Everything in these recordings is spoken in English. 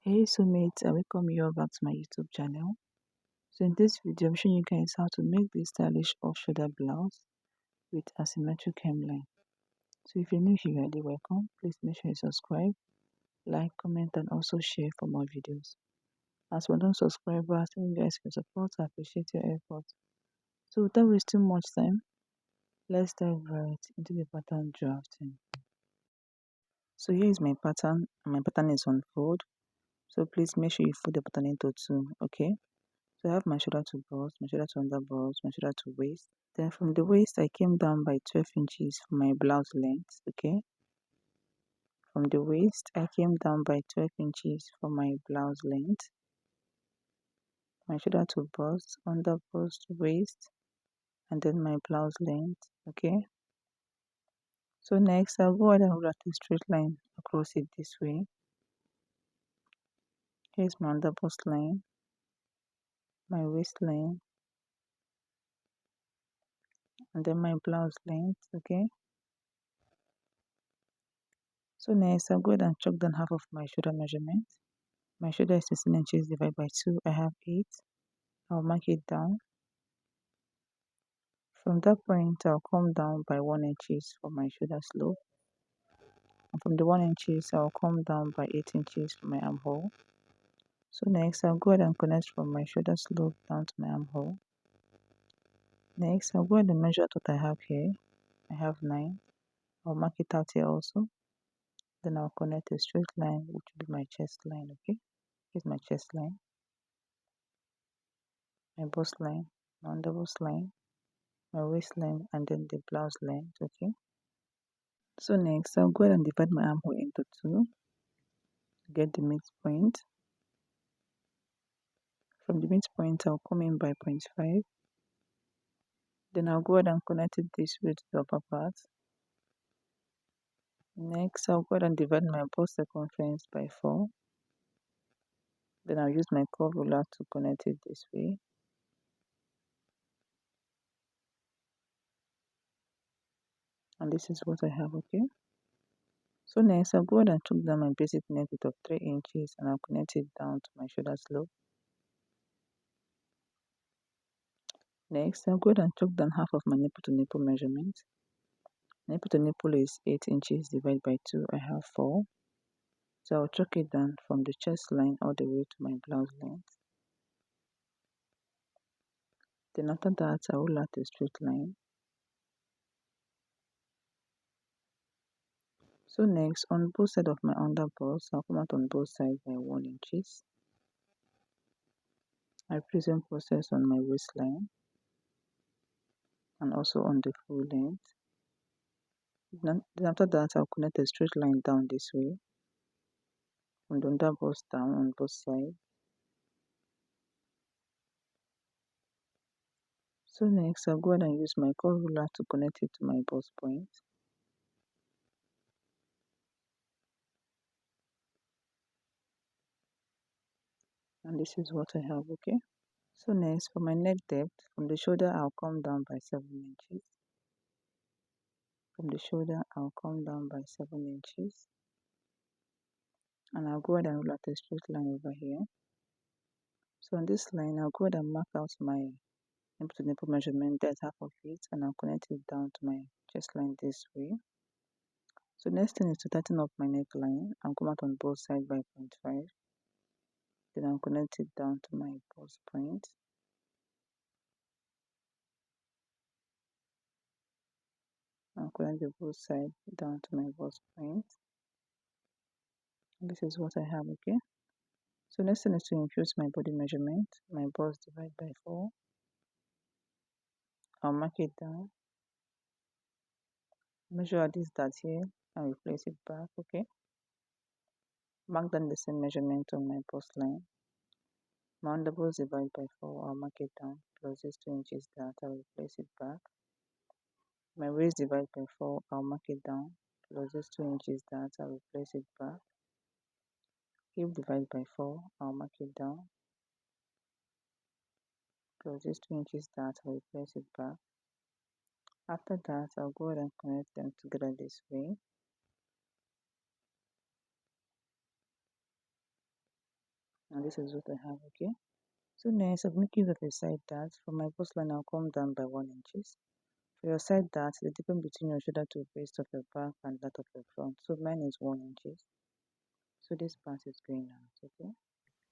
Hey soulmates, I welcome you all back to my YouTube channel. So in this video, I'm showing you guys how to make this stylish off-shoulder blouse with asymmetric hemline. So if you're new here, you're highly welcome. Please make sure you subscribe, like, comment, and also share for more videos. As for non-subscribers, thank you guys for your support. I appreciate your effort. So without wasting much time, let's dive right into the pattern drafting. So here is my pattern, and my pattern is on fold. So please make sure you fold the pattern into two, okay? So I have my shoulder to bust, my shoulder to under bust, my shoulder to waist. Then from the waist, I came down by 12 inches for my blouse length, okay? From the waist, I came down by 12 inches for my blouse length. My shoulder to bust, under bust, waist, and then my blouse length, okay? So next, I'll go ahead and write a straight line across it this way. Here's my under bust line, my waistline, and then my blouse length, okay? So next, I'll go ahead and chalk down half of my shoulder measurement. My shoulder is 16 inches divided by 2. I have 8. I'll mark it down. From that point, I'll come down by 1 inches for my shoulder slope. And from the 1 inches, I'll come down by 8 inches for my armhole. So next, I'll go ahead and connect from my shoulder slope down to my armhole. Next, I'll go ahead and measure what I have here. I have 9. I'll mark it out here also. Then I'll connect a straight line, which will be my chest line, okay? Here's my chest line, my bust line, my under bust line, my waistline, and then the blouse length, okay? So next, I'll go ahead and divide my armhole into 2 to get the midpoint. From the midpoint, I'll come in by 0.5. Then I'll go ahead and connect it this way to the upper part. Next, I'll go ahead and divide my bust circumference by 4. Then I'll use my curve ruler to connect it this way. And this is what I have, okay? So next, I'll go ahead and chalk down my basic neck width of 3 inches and I'll connect it down to my shoulder slope. Next, I'll go ahead and chalk down half of my nipple to nipple measurement. Nipple to nipple is 8 inches divided by 2. I have 4. So I'll chalk it down from the chest line all the way to my blouse length. Then after that, I will add a straight line. So next, on both sides of my under bust, I'll come out on both sides by 1 inches. I repeat the same process on my waistline and also on the full length. Then after that, I'll connect a straight line down this way, from the under bust down on both sides. So next, I'll go ahead and use my curve ruler to connect it to my bust point. And this is what I have, okay? So next, for my neck depth, from the shoulder, I'll come down by 7 inches. From the shoulder, I'll come down by 7 inches. And I'll go ahead and roll out a straight line over here. So on this line, I'll go ahead and mark out my nipple to nipple measurement. That's half of it. And I'll connect it down to my chest line this way. So next thing is to tighten up my neckline. I'll come out on both sides by 0.5. Then I'll connect it down to my bust point. I'll connect the both sides down to my bust point. And this is what I have, okay? So next thing is to infuse my body measurement. My bust divided by 4. I'll mark it down. Measure at this dot here and replace it back, okay? Mark down the same measurement on my bust line. My under bust divided by 4, I'll mark it down. Plus this 2 inches that I'll replace it back. My waist divided by 4, I'll mark it down. Plus this 2 inches that I'll replace it back. Hip divided by 4, I'll mark it down. Plus this 2 inches that I'll replace it back. After that, I'll go ahead and connect them together this way. And this is what I have, okay? So next, I'm making use of a side dart. For my bust line, I'll come down by 1 inches. For your side dart, the difference between your shoulder to waist of your back and that of your front. So mine is 1 inches. So this part is going out, okay?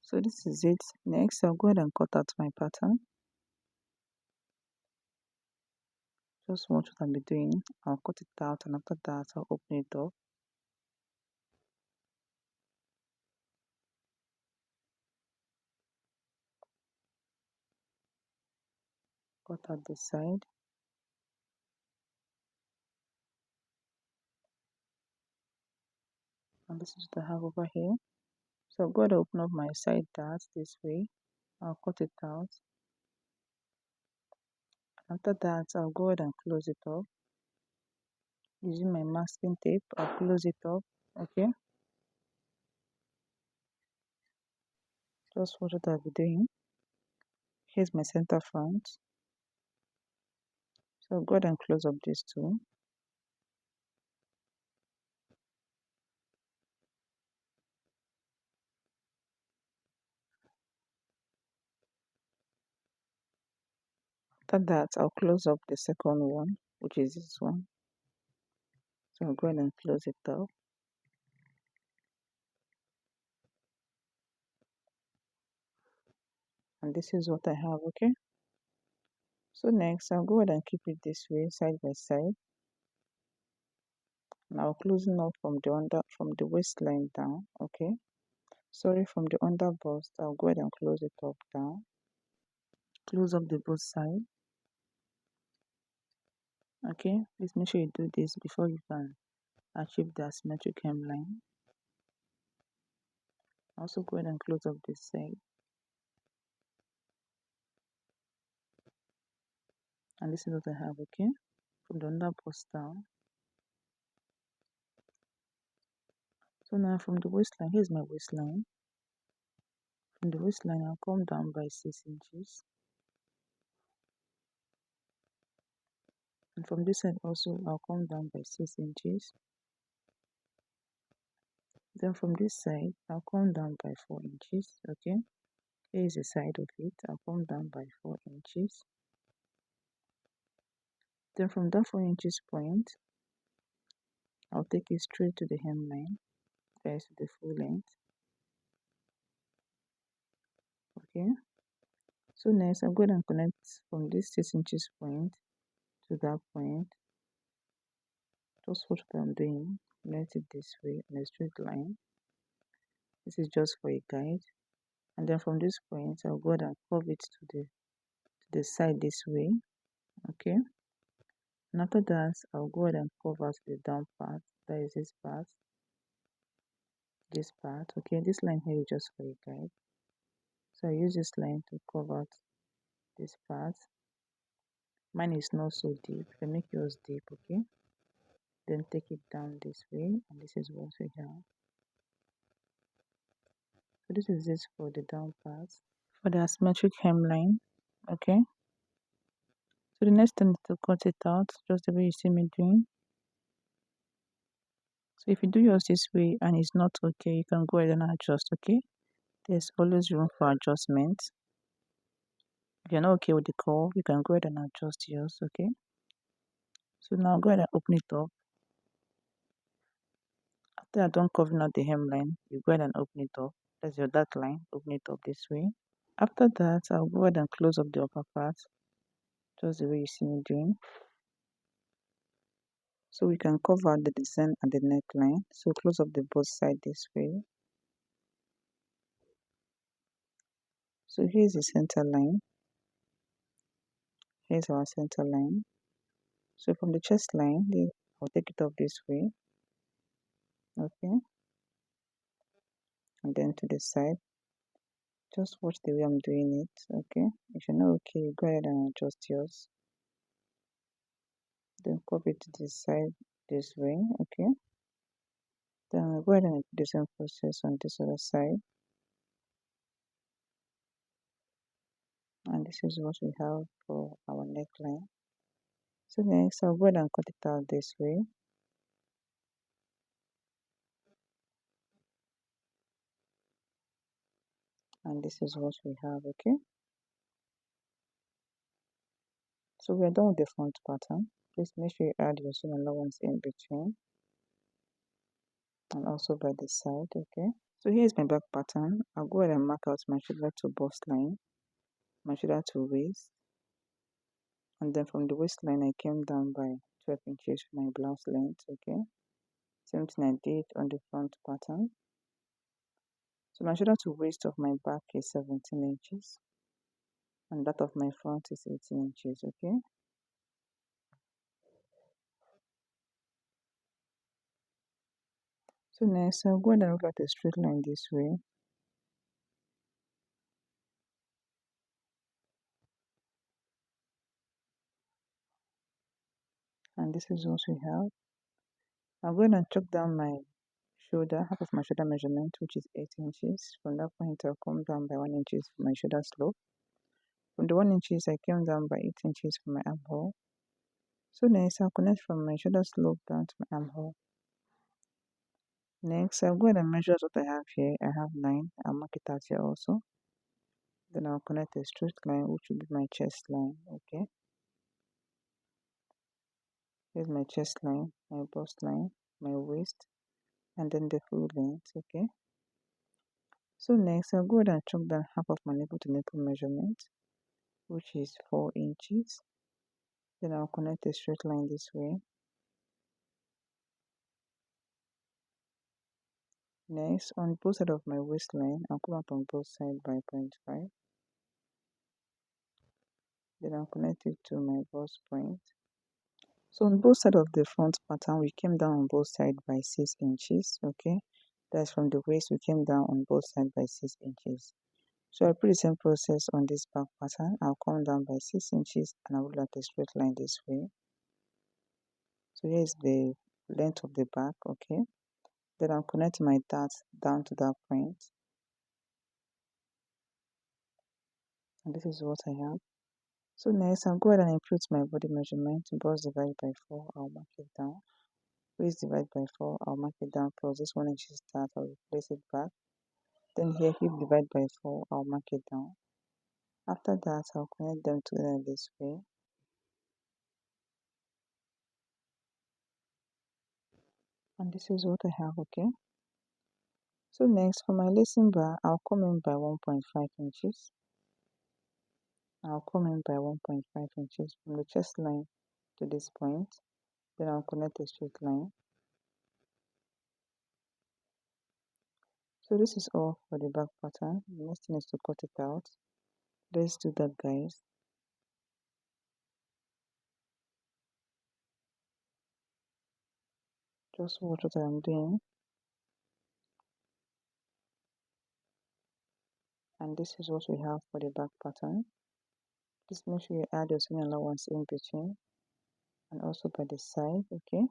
So this is it. Next, I'll go ahead and cut out my pattern. Just watch what I'll be doing. I'll cut it out, and after that, I'll open it up. Cut out the side. And this is what I have over here. So I'll go ahead and open up my side dart this way. I'll cut it out. After that, I'll go ahead and close it up. Using my masking tape, I'll close it up, okay? Just watch what I'll be doing. Here's my center front. So I'll go ahead and close up these two. After that, I'll close up the second one, which is this one. So I'll go ahead and close it up. And this is what I have, okay? So next, I'll go ahead and keep it this way, side by side. Now closing up from the waistline down, okay? Sorry, from the under bust, I'll go ahead and close it up down. Close up the both side. Okay, please make sure you do this before you can achieve the asymmetric hemline. Also go ahead and close up this side. And this is what I have, okay? From the under bust down. So now from the waistline, here's my waistline. From the waistline, I'll come down by 6 inches. And from this side also, I'll come down by 6 inches. Then from this side, I'll come down by 4 inches, okay? Here is the side of it. I'll come down by 4 inches. Then from that 4 inches point, I'll take it straight to the hemline, that is to the full length, okay? So next, I'm going to connect from this 6 inches point to that point. Just watch what I'm doing. Connect it this way in a straight line. This is just for a guide. And then from this point, I'll go ahead and curve it to the side this way, okay? And after that, I'll go ahead and curve out the down part, that is this part, okay? This line here is just for a guide. So I use this line to curve out this part. Mine is not so deep. You can make yours deep, okay? Then take it down this way, and this is what we have. So this is this for the down part. For the asymmetric hemline, okay? So the next thing is to cut it out, just the way you see me doing. So if you do yours this way and it's not okay, you can go ahead and adjust, okay? There's always room for adjustment. If you're not okay with the curve, you can go ahead and adjust yours, okay? So now go ahead and open it up. After you're done covering out the hemline, you go ahead and open it up. That's your dark line. Open it up this way. After that, I'll go ahead and close up the upper part, just the way you see me doing. So we can cover the design and the neckline. So close up the both side this way. So here's the center line. Here's our center line. So from the chest line, I'll take it up this way. Okay. And then to the side. Just watch the way I'm doing it. Okay. If you're not okay, go ahead and adjust yours. Then copy it to the side this way. Okay. Then I'll go ahead and do the same process on this other side. And this is what we have for our neckline. So next, I'll go ahead and cut it out this way. And this is what we have. Okay, so we're done with the front pattern. Please make sure you add your seam allowance in between and also by the side. Okay, so here's my back pattern. I'll go ahead and mark out my shoulder to bust line, my shoulder to waist, and then from the waistline I came down by 12 inches for my blouse length. Okay, same thing I did on the front pattern. So my shoulder to waist of my back is 17 inches and that of my front is 18 inches. Okay, so next I'll go ahead and look at a straight line this way. And this is what we have. I'm going to chalk down my shoulder, half of my shoulder measurement, which is 8 inches. From that point, I'll come down by 1 inches for my shoulder slope. From the 1 inches, I came down by 8 inches for my armhole. So next, I'll connect from my shoulder slope down to my armhole. Next, I'll go ahead and measure what I have here. I have 9. I'll mark it out here also. Then I'll connect a straight line, which will be my chest line. Okay. Here's my chest line, my bust line, my waist, and then the full length. Okay. So next, I'll go ahead and chalk down half of my nipple to nipple measurement, which is 4 inches. Then I'll connect a straight line this way. Next, on both sides of my waistline, I'll come out on both sides by 0.5. Then I'll connect it to my bust point. So on both sides of the front pattern, we came down on both sides by 6 inches. Okay, that's from the waist, we came down on both sides by 6 inches. So I repeat the same process on this back pattern. I'll come down by 6 inches and I'll roll out a straight line this way. So here is the length of the back. Okay, then I'll connect my dart down to that point. And this is what I have. So next, I'll go ahead and input my body measurement. Bust divided by 4, I'll mark it down. Waist divided by 4, I'll mark it down. Plus this 1 inch start, I'll place it back. Then here, hip divided by 4, I'll mark it down. After that, I'll connect them together this way. And this is what I have. Okay. So next, for my lacing bar, I'll come in by 1.5 inches. I'll come in by 1.5 inches from the chest line to this point. Then I'll connect a straight line. So this is all for the back pattern. The next thing is to cut it out. Let's do that, guys. Just watch what I'm doing. And this is what we have for the back pattern. Please make sure you add your seam allowance in between and also by the side. Okay,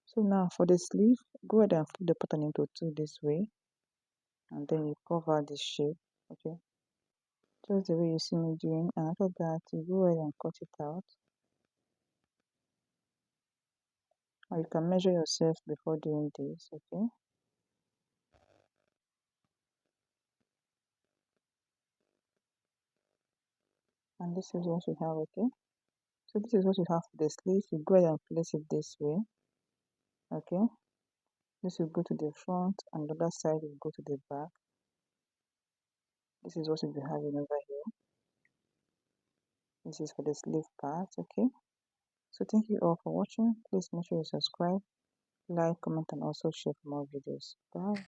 so now for the sleeve, go ahead and flip the pattern into 2 this way and then you cover the shape. Okay, just the way you see me doing, and after that you go ahead and cut it out, or you can measure yourself before doing this. Okay, and this is what we have. Okay, so this is what we have for the sleeve. You go ahead and place it this way. Okay, this will go to the front and the other side will go to the back. This is what we'll be having over here. This is for the sleeve part. Okay, so thank you all for watching. Please make sure you subscribe, like, comment, and also share for more videos. Bye.